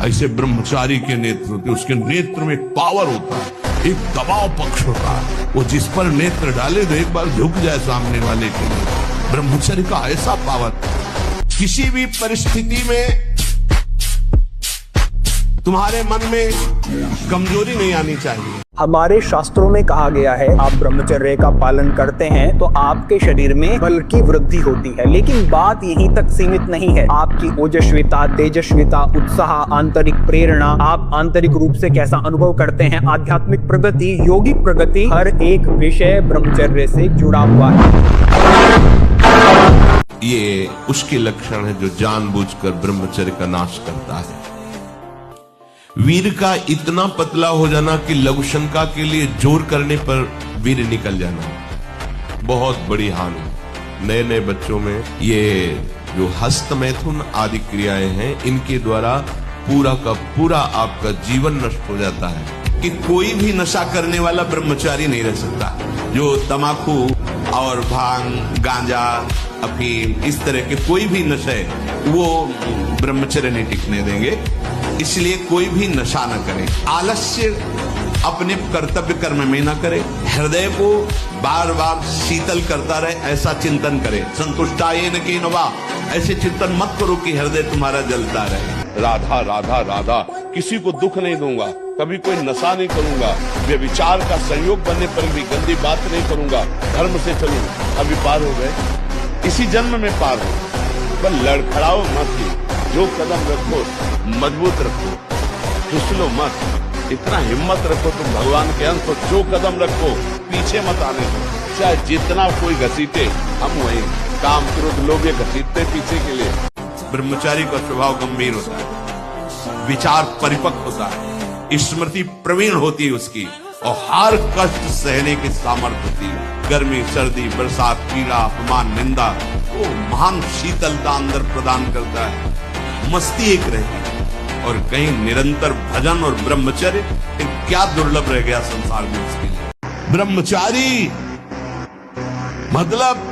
ऐसे ब्रह्मचारी के नेत्र होते, उसके नेत्र में एक पावर होता है, एक दबाव पक्ष होता है। वो जिस पर नेत्र डाले तो एक बार झुक जाए सामने वाले के लिए। ब्रह्मचर्य का ऐसा पावर, किसी भी परिस्थिति में तुम्हारे मन में कमजोरी नहीं आनी चाहिए। हमारे शास्त्रों में कहा गया है, आप ब्रह्मचर्य का पालन करते हैं तो आपके शरीर में बल की वृद्धि होती है। लेकिन बात यहीं तक सीमित नहीं है। आपकी ओजस्विता, तेजस्विता, उत्साह, आंतरिक प्रेरणा, आप आंतरिक रूप से कैसा अनुभव करते हैं, आध्यात्मिक प्रगति, यौगिक प्रगति, हर एक विषय ब्रह्मचर्य से जुड़ा हुआ है। ये उसके लक्षण है जो जानबूझकर ब्रह्मचर्य का नाश करता है। वीर का इतना पतला हो जाना कि लघु शंका के लिए जोर करने पर वीर निकल जाना बहुत बड़ी हानि। नए नए बच्चों में ये जो हस्त मैथुन आदि क्रियाएं हैं, इनके द्वारा पूरा का पूरा आपका जीवन नष्ट हो जाता है। कि कोई भी नशा करने वाला ब्रह्मचारी नहीं रह सकता। जो तमाकू और भांग, गांजा, अफीम, इस तरह के कोई भी नशे वो ब्रह्मचर्य नहीं टिकने देंगे। इसलिए कोई भी नशा न करे, आलस्य अपने कर्तव्य कर्म में न करे, हृदय को बार बार शीतल करता रहे, ऐसा चिंतन करे। संतुष्टायेन केन वा, ऐसे चिंतन मत करो कि हृदय तुम्हारा जलता रहे। राधा राधा राधा, किसी को दुख नहीं दूंगा, कभी कोई नशा नहीं करूंगा, व्यभिचार का संयोग बनने पर भी गंदी बात नहीं करूंगा, धर्म से चलूंगा। अभी पार हो गए, इसी जन्म में पार हो, पर लड़खड़ाओ मत ही। जो कदम रखो मजबूत रखो, फिसलो मत, इतना हिम्मत रखो तुम भगवान के अंश हो। जो कदम रखो पीछे मत आने दो, चाहे जितना कोई घसीटे, हम वही काम क्रोध लोग ये घसीटते पीछे के लिए। ब्रह्मचारी का स्वभाव गंभीर होता है, विचार परिपक्व होता है, स्मृति प्रवीण होती है उसकी, और हर कष्ट सहने की सामर्थ्य होती है। गर्मी, सर्दी, बरसात, पीड़ा, अपमान, निंदा, वो महान शीतलता अंदर प्रदान करता है। मस्ती एक रहे और कहीं निरंतर भजन और ब्रह्मचर्य, क्या दुर्लभ रह गया संसार में उसके लिए। ब्रह्मचारी मतलब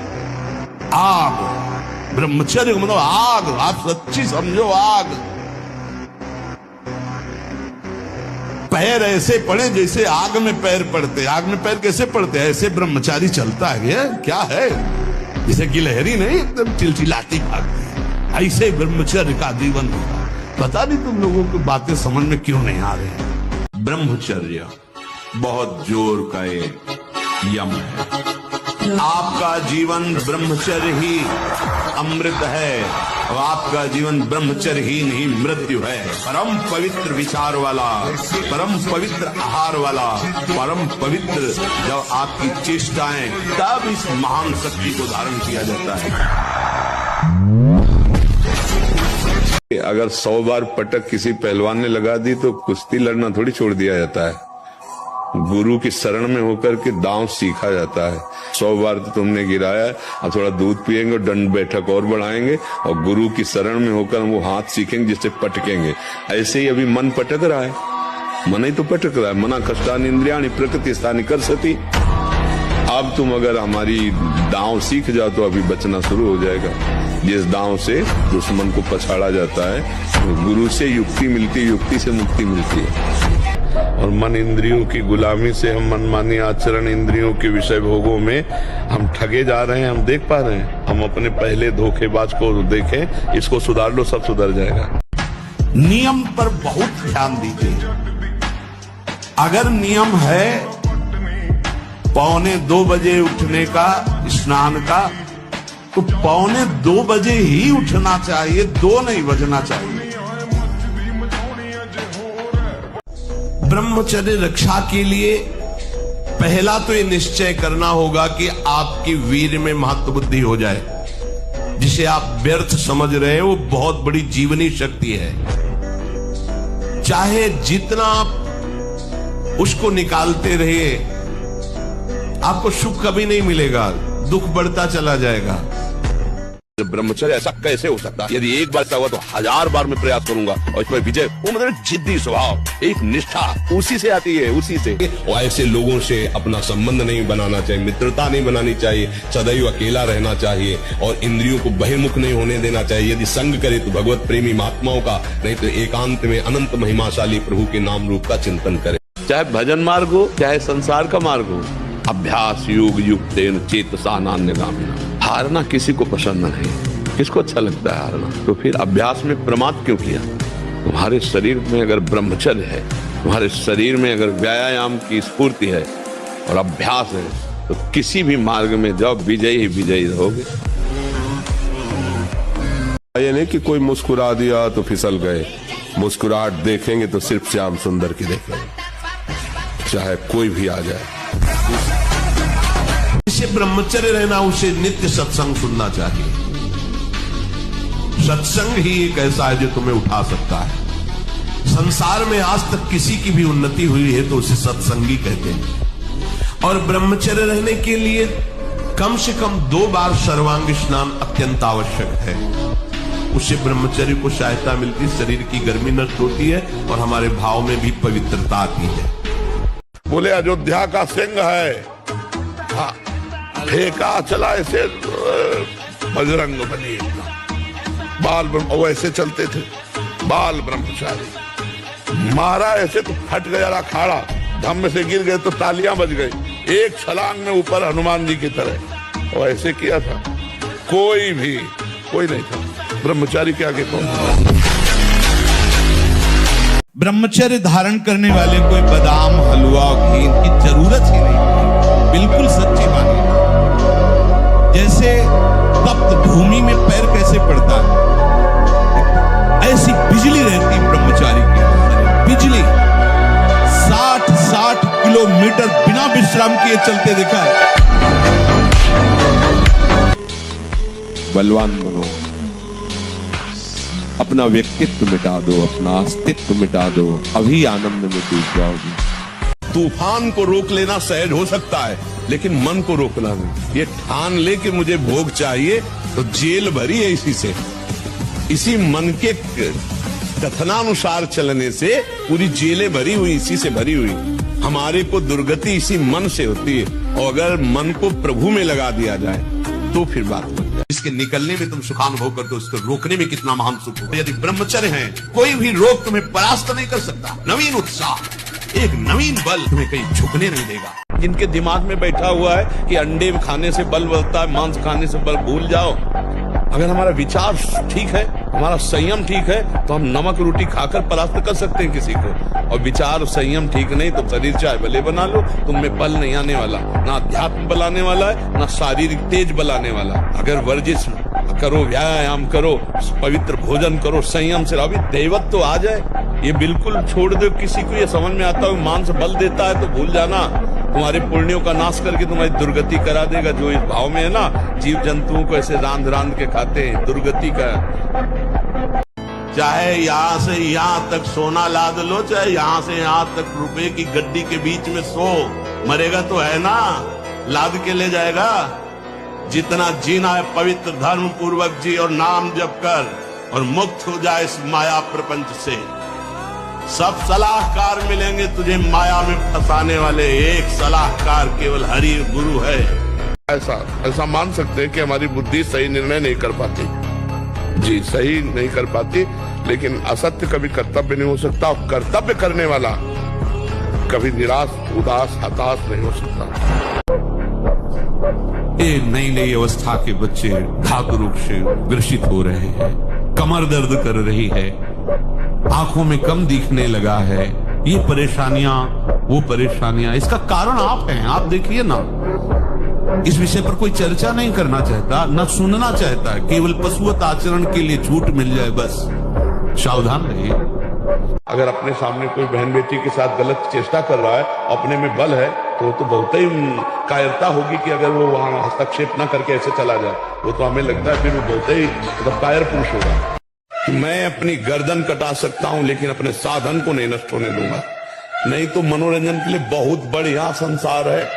आग, ब्रह्मचर्य मतलब आग, आप सच्ची समझो आग। पैर ऐसे पड़े जैसे आग में पैर पड़ते। आग में पैर कैसे पड़ते हैं? ऐसे ब्रह्मचारी चलता है। ये क्या है? जैसे गिलहरी नहीं एकदम चिलचिलाती भागती है, ऐसे ब्रह्मचर्य का जीवन होगा। पता नहीं तुम लोगों की बातें समझ में क्यों नहीं आ रही। ब्रह्मचर्य बहुत जोर का एक यम है। आपका जीवन ब्रह्मचर्य ही अमृत है, और आपका जीवन ब्रह्मचर्य ही नहीं मृत्यु है। परम पवित्र विचार वाला, परम पवित्र आहार वाला, परम पवित्र जब आपकी चेष्टाएं, तब इस महान शक्ति को धारण किया जाता है। अगर 100 बार पटक किसी पहलवान ने लगा दी तो कुश्ती लड़ना थोड़ी छोड़ दिया जाता है। गुरु की शरण में होकर के दांव सीखा जाता है। 100 बार तो तुमने गिराया, अब थोड़ा दूध पिएंगे और दंड बैठक और बढ़ाएंगे, और गुरु की शरण में होकर वो हाथ सीखेंगे जिससे पटकेंगे। ऐसे ही अभी मन पटक रहा है, मन ही तो पटक रहा है। मना कष्टानि इंद्रियाणि प्रकृति स्थानि कर्षति। अब तुम अगर हमारी दांव सीख जाओ तो अभी बचना शुरू हो जाएगा। जिस दांव से दुश्मन को पछाड़ा जाता है, गुरु से युक्ति मिलती है, युक्ति से मुक्ति मिलती है। और मन इंद्रियों की गुलामी से हम मनमानी आचरण, इंद्रियों के विषय भोगों में हम ठगे जा रहे हैं। हम देख पा रहे हैं। हम अपने पहले धोखेबाज को देखें, इसको सुधार लो, सब सुधर जाएगा। नियम पर बहुत ध्यान दीजिए। अगर नियम है 1:45 बजे उठने का, स्नान का, तो 1:45 बजे ही उठना चाहिए, 2 नहीं बजना चाहिए। ब्रह्मचर्य रक्षा के लिए पहला तो ये निश्चय करना होगा कि आपकी वीर में महत्व बुद्धि हो जाए। जिसे आप व्यर्थ समझ रहे हैं वो बहुत बड़ी जीवनी शक्ति है। चाहे जितना आप उसको निकालते रहिए, आपको सुख कभी नहीं मिलेगा, दुख बढ़ता चला जाएगा। ब्रह्मचर्य ऐसा कैसे हो सकता है? यदि एक बार ऐसा हुआ तो 1000 बार मैं प्रयास करूंगा और इस पर विजय। वो मतलब जिद्दी स्वभाव, एक निष्ठा उसी से आती है, उसी से। और ऐसे लोगों से अपना संबंध नहीं बनाना चाहिए, मित्रता नहीं बनानी चाहिए, सदैव अकेला रहना चाहिए और इंद्रियों को बहिर्मुख नहीं होने देना चाहिए। यदि संग करे तो भगवत प्रेमी महात्माओं का, नहीं तो एकांत में अनंत महिमाशाली प्रभु के नाम रूप का चिंतन करे। चाहे भजन मार्ग हो, चाहे संसार का मार्ग हो, अभ्यास योग युक्तेन चेतसा नान्यगामिना। हारना किसी को पसंद नहीं, किसको अच्छा लगता है हारना? तो फिर अभ्यास में प्रमाद क्यों किया? तुम्हारे शरीर में अगर ब्रह्मचर्य है, तुम्हारे शरीर में अगर व्यायाम की स्फूर्ति है और अभ्यास है, तो किसी भी मार्ग में जाओ, विजयी ही विजयी रहोगे। ये नहीं कि कोई मुस्कुरा दिया तो फिसल गए। मुस्कुराहट देखेंगे तो सिर्फ श्याम सुंदर की देखेंगे, चाहे कोई भी आ जाए। इसे ब्रह्मचर्य रहना, उसे नित्य सत्संग सुनना चाहिए। सत्संग ही एक ऐसा है जो तुम्हें उठा सकता है। संसार में आज तक किसी की भी उन्नति हुई है तो उसे सत्संगी कहते हैं। और ब्रह्मचर्य रहने के लिए कम से कम 2 बार सर्वांग स्नान अत्यंत आवश्यक है। उससे ब्रह्मचर्य को सहायता मिलती, शरीर की गर्मी नष्ट होती है और हमारे भाव में भी पवित्रता आती है। बोले अयोध्या का सिंह है, फेंका चला ऐसे बजरंग बली, बाल ब्रह्म वैसे चलते थे, बाल ब्रह्मचारी। मारा ऐसे तो फट गया अखाड़ा, धम्म से गिर गए तो तालियां बज गई। एक छलांग में ऊपर हनुमान जी की तरह, और ऐसे किया था। कोई नहीं था ब्रह्मचारी के आगे कौन? ब्रह्मचर्य धारण करने वाले कोई बादाम हलवा घी की जरूरत ही नहीं। बिल्कुल सच्ची बात है। जैसे तप्त भूमि में पैर कैसे पड़ता है, ऐसी बिजली रहती ब्रह्मचारी की। बिजली 60 किलोमीटर बिना विश्राम किए चलते देखा है। बलवान बनो, अपना व्यक्तित्व मिटा दो, अपना अस्तित्व मिटा दो, अभी आनंद में डूब जाओगे। तूफान को रोक लेना सहज हो सकता है, लेकिन मन को रोकना नहीं। ये ठान ले कि मुझे भोग चाहिए तो जेल भरी है इसी से। इसी मन के कथनानुसार चलने से पूरी जेलें भरी हुई, इसी से भरी हुई। हमारे को दुर्गति इसी मन से होती है, और अगर मन को प्रभु में लगा दिया जाए तो फिर बात बन जाए। इसके निकलने में तुम सुखानुभव करते हो, उसको रोकने में कितना महान सुख हो। यदि ब्रह्मचर्य है, कोई भी रोग तुम्हें परास्त नहीं कर सकता। नवीन उत्साह, एक नवीन बल तुम्हें कहीं झुकने नहीं देगा। जिनके दिमाग में बैठा हुआ है कि अंडे खाने से बल बढ़ता है, मांस खाने से बल, भूल जाओ। अगर हमारा विचार ठीक है, हमारा संयम ठीक है, तो हम नमक रोटी खाकर परास्त कर सकते हैं किसी को। और विचार संयम ठीक नहीं तो शरीर चाहे भले बना लो, तुममें बल नहीं आने वाला। ना अध्यात्म बल आने वाला है, ना शारीरिक तेज बल आने वाला। अगर वर्जिश करो, व्यायाम करो, पवित्र भोजन करो, संयम से अभी दैवत तो आ जाए। ये बिल्कुल छोड़ दो। किसी को ये समझ में आता है मांस बल देता है तो भूल जाना, तुम्हारे पुण्यों का नाश करके तुम्हारी दुर्गति करा देगा। जो इस भाव में है ना, जीव जंतुओं को ऐसे रांध के खाते हैं, दुर्गति का। चाहे यहां से यहां तक सोना लाद लो, चाहे यहां से यहां तक रुपए की गड्डी के बीच में सो, मरेगा तो है ना, लाद के ले जाएगा। जितना जीना है पवित्र धर्म पूर्वक जी और नाम जप कर, और मुक्त हो जाए इस माया प्रपंच से। सब सलाहकार मिलेंगे तुझे माया में फंसाने वाले, एक सलाहकार केवल हरि गुरु है। ऐसा मान सकते हैं कि हमारी बुद्धि सही निर्णय नहीं कर पाती, जी सही नहीं कर पाती, लेकिन असत्य कभी कर्तव्य नहीं हो सकता, और कर्तव्य करने वाला कभी निराश, उदास, हताश नहीं हो सकता। ये नई अवस्था के बच्चे धातु रोग से ग्रसित हो रहे हैं, कमर दर्द कर रही है, आंखों में कम दिखने लगा है। ये परेशानियां, वो परेशानियां, इसका कारण आप हैं। आप देखिए ना, इस विषय पर कोई चर्चा नहीं करना चाहता, ना सुनना चाहता है। केवल पशुवत आचरण के लिए छूट मिल जाए, बस। सावधान रहिए। अगर अपने सामने कोई बहन बेटी के साथ गलत चेष्टा कर रहा है, अपने में बल है, तो बहुत ही कायरता होगी कि अगर वो वहां हस्तक्षेप न करके ऐसे चला जाए। वो तो हमें लगता है फिर वो बहुत ही मतलब कायर पुरुष होगा। मैं अपनी गर्दन कटा सकता हूं, लेकिन अपने साधन को नहीं नष्ट होने दूंगा। नहीं तो मनोरंजन के लिए बहुत बढ़िया संसार है।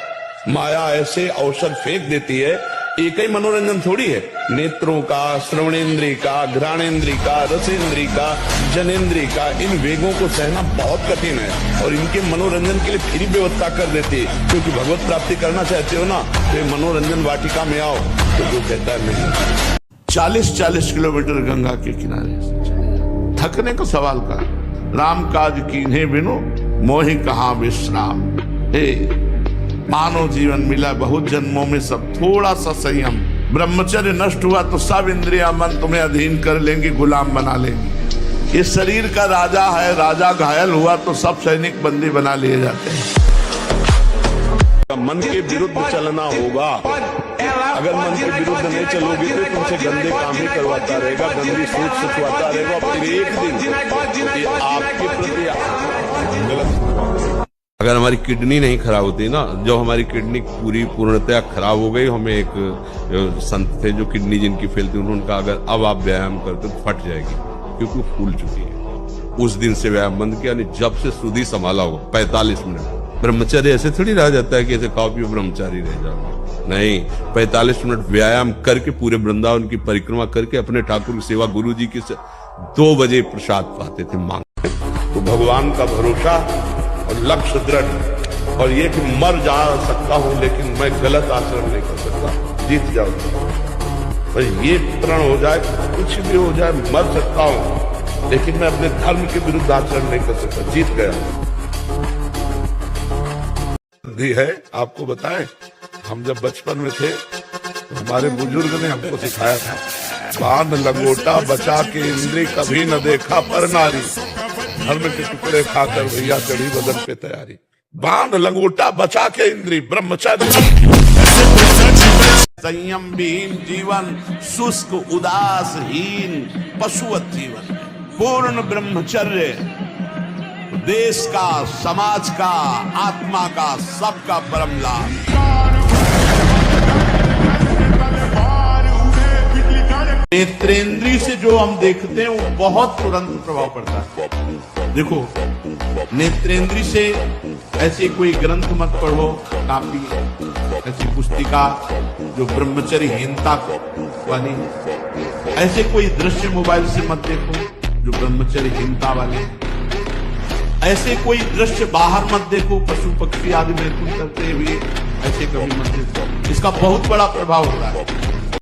माया ऐसे अवसर फेंक देती है एक ही मनोरंजन थोड़ी है, नेत्रों का, श्रवणेन्द्रिय का, घ्राणेन्द्रिय का, रसेंद्रिय का, जनेन्द्रिय का, इन वेगों को सहना बहुत कठिन है और इनके मनोरंजन के लिए फिर व्यवस्था कर देती है। क्योंकि भगवत प्राप्ति करना चाहते हो ना, तो ये मनोरंजन वाटिका में आओ, तो जो कहता है नहीं। 40-40 किलोमीटर गंगा के किनारे, थकने का सवाल का, राम काज कीन्हे बिनु मोहि कहाँ विश्राम। हे मानव जीवन मिला बहुत जन्मों में, सब थोड़ा सा संयम, ब्रह्मचर्य नष्ट हुआ तो सब इंद्रिया मन तुम्हें अधीन कर लेंगे, गुलाम बना लेंगे। ये शरीर का राजा है, राजा घायल हुआ तो सब सैनिक बंदी बना लिए जाते हैं। मन के विरुद्ध चलना होगा। अगर मन के विरुद्ध नहीं चलोगे तो तुमसे गंदे काम ही करवाता रहेगा, गंदी सोच सचवाता रहेगा, फिर एक दिन ये आपके प्रति गलत। अगर हमारी किडनी नहीं खराब होती ना, जो हमारी किडनी पूर्णतया खराब हो गई, हमें एक संत थे जो किडनी जिनकी फेल थी, उन्होंने कहा अगर अब आप व्यायाम करते तो फट जाएगी, क्योंकि वो फूल चुकी है। उस दिन से व्यायाम बंद किया, नहीं जब से सुधी संभाला होगा 45 मिनट। ब्रह्मचर्य ऐसे थोड़ी रह जाता है कि ऐसे खाओ पियो ब्रह्मचारी रह जाओ, नहीं, 45 मिनट व्यायाम करके पूरे वृंदावन की परिक्रमा करके अपने ठाकुर की सेवा, गुरु जी की 2 बजे प्रसाद पाते थे मांग। तो भगवान का भरोसा और लक्ष्य दृढ़, और ये कि मर जा सकता हूं लेकिन मैं गलत आचरण नहीं कर सकता, जीत जाऊंगा। ये प्रण हो जाए, कुछ भी हो जाए, मर सकता हूं लेकिन मैं अपने धर्म के विरुद्ध आचरण नहीं कर सकता, जीत गया। है आपको बताएं, हम जब बचपन में थे तो हमारे बुजुर्ग ने हमको सिखाया था, बांध लंगोटा बचा के इंद्री कभी न देखा पर नारी, धर्म के टुकड़े खाकर भैया चढ़ी बदन पे तैयारी। बांध लंगोटा बचा के इंद्री, ब्रह्मचर्य। संयम विहीन जीवन, शुष्क उदासहीन पशुवत जीवन, पूर्ण ब्रह्मचर्य देश का, समाज का, आत्मा का, सबका परम लाभ। नेत्रेंद्रिय से जो हम देखते हैं वो बहुत तुरंत प्रभाव पड़ता है। देखो, नेत्रेंद्रिय से ऐसे कोई ग्रंथ मत पढ़ो, काफी ऐसी पुस्तिका जो ब्रह्मचर्यहीनता वाली, ऐसे कोई दृश्य मोबाइल से मत देखो जो ब्रह्मचर्यहीनता वाले, ऐसे कोई दृश्य बाहर मत देखो, पशु पक्षी आदि मैथुन करते हुए ऐसे कभी मत देखो, इसका बहुत बड़ा प्रभाव होता है।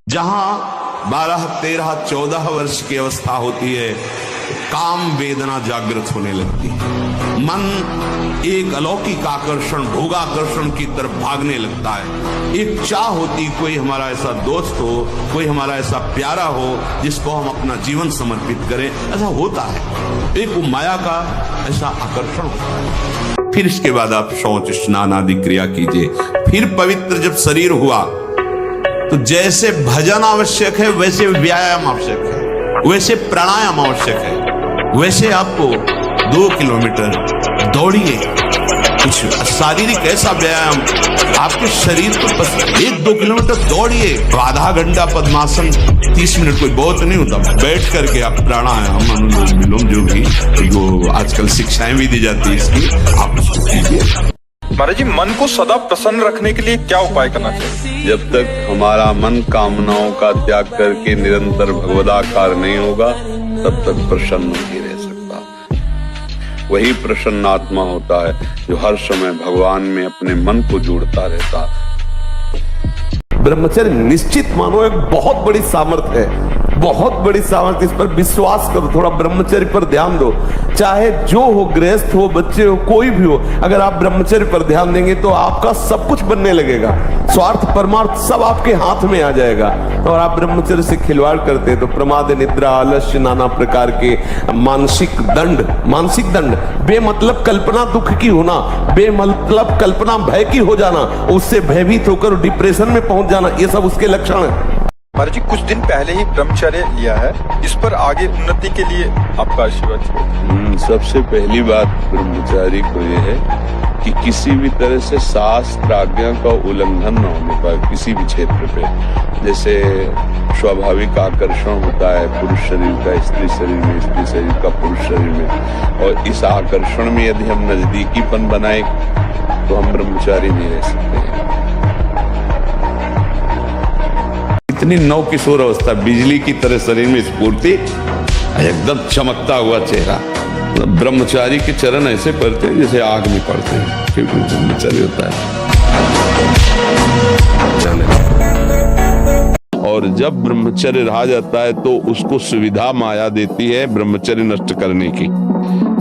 जहां 12, 13, 14 वर्ष की अवस्था होती है, काम वेदना जागृत होने लगती है, मन एक अलौकिक आकर्षण, भोगाकर्षण की तरफ भागने लगता है। एक चाह होती कोई हमारा ऐसा दोस्त हो, कोई हमारा ऐसा प्यारा हो जिसको हम अपना जीवन समर्पित करें, ऐसा होता है। एक माया का ऐसा आकर्षण होता है। फिर इसके बाद आप शौच स्नान आदि क्रिया कीजिए। फिर पवित्र जब शरीर हुआ तो जैसे भजन आवश्यक है वैसे व्यायाम आवश्यक है, वैसे प्राणायाम आवश्यक है, वैसे आपको 2 किलोमीटर दौड़िए, कुछ शारीरिक ऐसा व्यायाम आपके शरीर को 1-2 किलोमीटर दौड़िए, आधा घंटा पद्मासन, 30 मिनट कोई बहुत नहीं होता, बैठ करके आप प्राणायाम, अनुलोम विलोम, जो भी जो आजकल शिक्षाएं भी दी जाती है इसकी, आप उसको कीजिए। महाराज जी, मन को सदा प्रसन्न रखने के लिए क्या उपाय करना चाहिए? जब तक हमारा मन कामनाओं का त्याग करके निरंतर भगवदाकार नहीं होगा तब तक प्रसन्न नहीं रह सकता। वही प्रसन्न आत्मा होता है जो हर समय भगवान में अपने मन को जोड़ता रहता है। ब्रह्मचर्य निश्चित मानो एक बहुत बड़ी सामर्थ्य है, बहुत बड़ी सामर्थ्य। इस पर विश्वास करो, थोड़ा ब्रह्मचर्य पर ध्यान दो। चाहे जो हो, गृहस्थ हो, बच्चे हो, कोई भी हो, अगर आप ब्रह्मचर्य पर ध्यान देंगे तो आपका सब कुछ बनने लगेगा, स्वार्थ परमार्थ सब आपके हाथ में आ जाएगा। और आप ब्रह्मचर्य से खिलवाड़ करते तो प्रमाद, निद्रा, आलस्य, नाना प्रकार के मानसिक दंड, बेमतलब कल्पना दुख की होना, बेमतलब कल्पना भय की हो जाना, उससे भयभीत होकर डिप्रेशन में पहुंच जाना, ये सब उसके लक्षण है। महाराज जी, कुछ दिन पहले ही ब्रह्मचर्य लिया है, इस पर आगे उन्नति के लिए आपका आशीर्वाद। सबसे पहली बात ब्रह्मचारी को यह है कि किसी भी तरह से शास्त्र आज्ञा का उल्लंघन न होने पाए किसी भी क्षेत्र पे। जैसे स्वाभाविक आकर्षण होता है पुरुष शरीर का स्त्री शरीर में, स्त्री शरीर का पुरुष शरीर में, और इस आकर्षण में यदि हम नजदीकीपन बनाए तो हम ब्रह्मचारी नहीं रह सकते हैं। इतनी नव किशोर अवस्था, बिजली की तरह शरीर में स्फूर्ति, एकदम चमकता हुआ चेहरा। मतलब ब्रह्मचारी के चरण ऐसे पड़ते हैं जैसे आग में पड़ते हैं, क्योंकि ब्रह्मचारी होता है। और जब ब्रह्मचर्य रहा जाता है तो उसको सुविधा माया देती है ब्रह्मचर्य नष्ट करने की।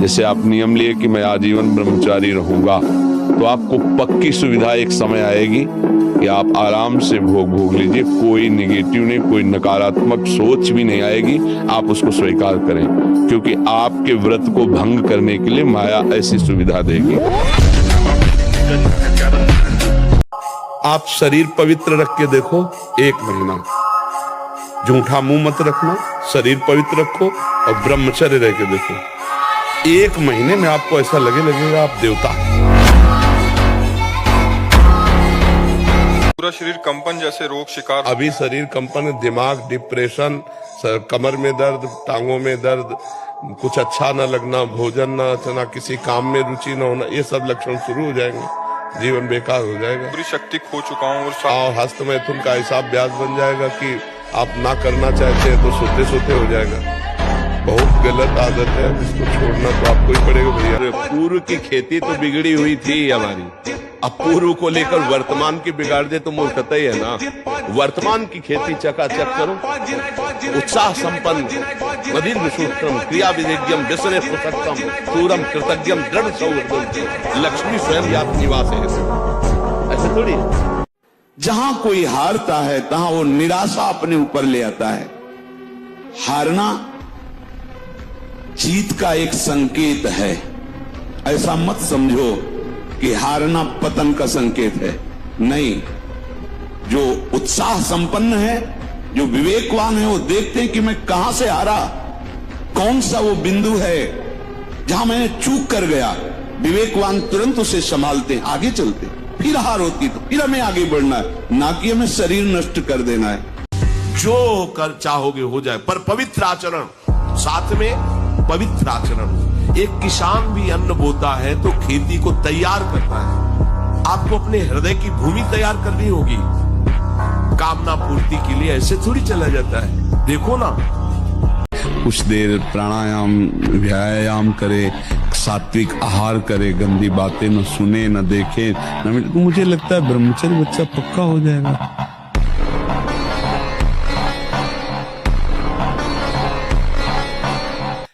जैसे आप नियम लिए कि मैं आजीवन ब्रह्मचारी रहूंगा, तो आपको पक्की सुविधा एक समय आएगी कि आप आराम से भोग लीजिए, कोई निगेटिव नहीं, कोई नकारात्मक सोच भी नहीं आएगी। आप उसको स्वीकार करें, क्योंकि आपके व्रत को भंग करने के लिए माया ऐसी सुविधा देगी। आप शरीर पवित्र रख के देखो, 1 महीना झूठा मुंह मत रखना, शरीर पवित्र रखो और ब्रह्मचर्य रह के देखो। 1 महीने में आपको ऐसा लगेगा आप देवता। पूरा शरीर कंपन जैसे रोग शिकार। अभी शरीर कंपन, दिमाग डिप्रेशन, कमर में दर्द, टांगों में दर्द, कुछ अच्छा न लगना, भोजन न अच्छा, किसी काम में रुचि न होना, ये सब लक्षण शुरू हो जाएंगे, जीवन बेकार हो जाएगा। पूरी शक्ति खो चुका हूँ और हस्त मैथुन का ऐसा अभ्यास बन जाएगा कि आप ना करना चाहते हैं तो सोते सोते हो जाएगा। बहुत गलत आदत है, इसको छोड़ना तो आपको ही पड़ेगा भैया। पूर्व की खेती तो बिगड़ी हुई थी हमारी, अब पूर्व को लेकर वर्तमान की बिगाड़ दे तो मूर्खता ही है ना। वर्तमान की खेती चकाचक करो, उत्साह संपन्न, मदीर विशुद्धम, क्रिया विवेक्यम, व्यसने पुस्तकम, सूरम कृतज्ञम, दृढ़ सौहृदम, लक्ष्मी स्वयं यात निवास है। ऐसे थोड़ी जहां कोई हारता है तहां वो निराशा अपने ऊपर ले आता है। हारना जीत का एक संकेत है, ऐसा मत समझो कि हारना पतन का संकेत है। नहीं, जो उत्साह संपन्न है, जो विवेकवान है, वो देखते हैं कि मैं कहां से हारा, कौन सा वो बिंदु है जहां मैं चूक कर गया। विवेकवान तुरंत उसे संभालते हैं, आगे चलते हैं। फिर हार होती तो फिर हमें आगे बढ़ना है, ना कि हमें शरीर नष्ट कर देना है। जो कर चाहोगे हो जाए, पर पवित्र आचरण, साथ में पवित्र आचरण। एक किसान भी अन्न बोता है तो खेती को तैयार करता है। आपको अपने हृदय की भूमि तैयार करनी होगी। कामना पूर्ति के लिए ऐसे थोड़ी चला जाता है। देखो ना, कुछ देर प्राणायाम व्यायाम करे, सात्विक आहार करे, गंदी बातें न सुने न देखे न, तो मुझे लगता है ब्रह्मचर्य बच्चा पक्का हो जाएगा।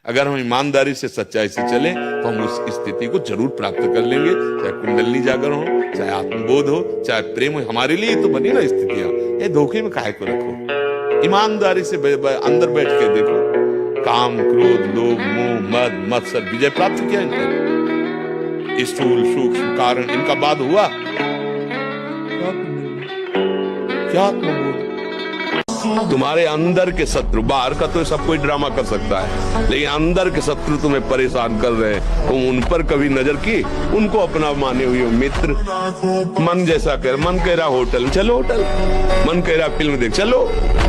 अगर हम ईमानदारी से सच्चाई से चले तो हम उस स्थिति को जरूर प्राप्त कर लेंगे। चाहे कुंडली जागर हो, चाहे आत्मबोध हो, चाहे प्रेम हो, हमारे लिए तो बनी ना स्थितियां। ये धोखे में काहे को रखो, ईमानदारी से अंदर बैठ के देखो। काम, क्रोध, लोभ, मोह, मद, मत्सर विजय प्राप्त किया इनका। स्थूल सूक्ष्म कारण इनका बाद हुआ क्या आत्मबोध। तुम्हारे अंदर के शत्रु, बाहर का तो सब कोई ड्रामा कर सकता है, लेकिन अंदर के शत्रु तुम्हें परेशान कर रहे हैं, तुम उन पर कभी नजर की, उनको अपना माने हुए मित्र। मन जैसा कर, मन कह रहा होटल चलो होटल, मन कह रहा फिल्म देख चलो,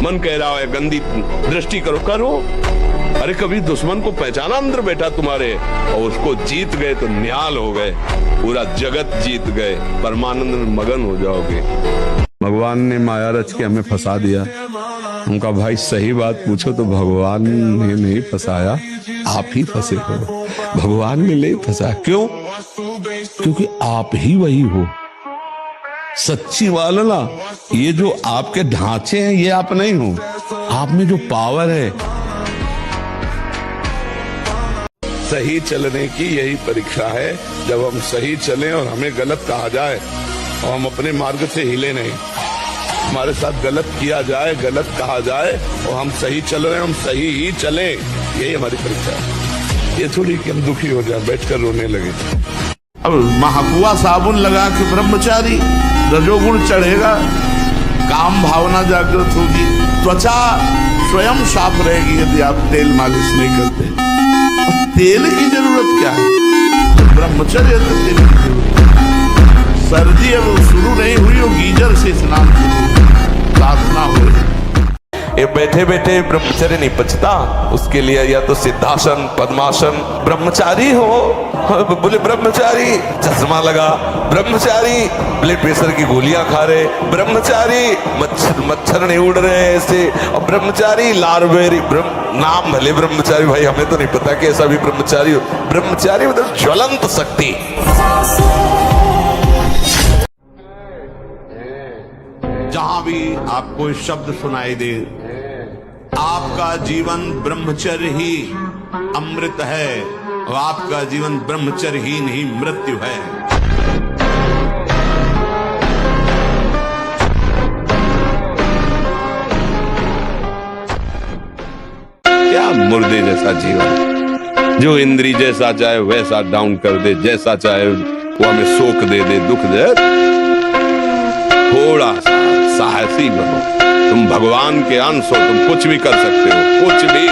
मन कह रहा है गंदी दृष्टि करो करो। अरे कभी दुश्मन को पहचाना अंदर बैठा तुम्हारे, और उसको जीत गए तो निहाल हो गए, पूरा जगत जीत गए, परमानंद में मगन हो जाओगे। भगवान ने माया रच के हमें फंसा दिया। उनका भाई सही बात पूछो तो भगवान ने नहीं फंसाया, आप ही फंसे हो। भगवान ने नहीं फंसाया, क्यों? क्योंकि आप ही वही हो। सच्ची वाला ना, ये जो आपके ढांचे हैं ये आप नहीं हो, आप में जो पावर है। सही चलने की यही परीक्षा है। जब हम सही चलें और हमें गलत कहा जाए और हम अपने मार्ग से हिले नहीं, हमारे साथ गलत किया जाए, गलत कहा जाए और हम सही चल रहे हैं, हम सही ही चलें, यही हमारी परीक्षा है। ये थोड़ी कि हम दुखी हो जाए, बैठकर रोने लगे। अब महाकुआ साबुन लगा के ब्रह्मचारी, रजोगुण चढ़ेगा, काम भावना जागृत होगी, त्वचा स्वयं साफ रहेगी यदि आप तेल मालिश नहीं करते। तेल की जरूरत क्या है? ब्रह्मचर्य तो तेल की जरूरत है। सर्दी अब शुरू नहीं हुई हो, गीजर से स्नान शुरू, साधना हो। ये बैठे बैठे ब्रह्मचर्य नहीं पचता, उसके लिए या तो सिद्धासन, पद्मासन। ब्रह्मचारी हो, बोले ब्रह्मचारी चश्मा लगा, ब्रह्मचारी ब्लड प्रेशर की गोलियां खा रहे, ब्रह्मचारी मच्छर नहीं उड़ रहे ऐसे, और ब्रह्मचारी लारवेरी नाम भले ब्रह्मचारी, भाई हमें तो नहीं पता कि ऐसा भी ब्रह्मचारी हो। ब्रह्मचारी मतलब ज्वलंत शक्ति। जहां भी आपको शब्द सुनाई दे, आपका जीवन ब्रह्मचर्य ही अमृत है, और आपका जीवन ब्रह्मचर्य ही नहीं मृत्यु है। क्या मुर्दे जैसा जीवन, जो इंद्री जैसा चाहे वैसा डाउन कर दे, जैसा चाहे वो हमें शोक दे दे, दुख दे। थोड़ा सा साहसी बनो, तुम भगवान के अंश हो, तुम कुछ भी कर सकते हो, कुछ भी।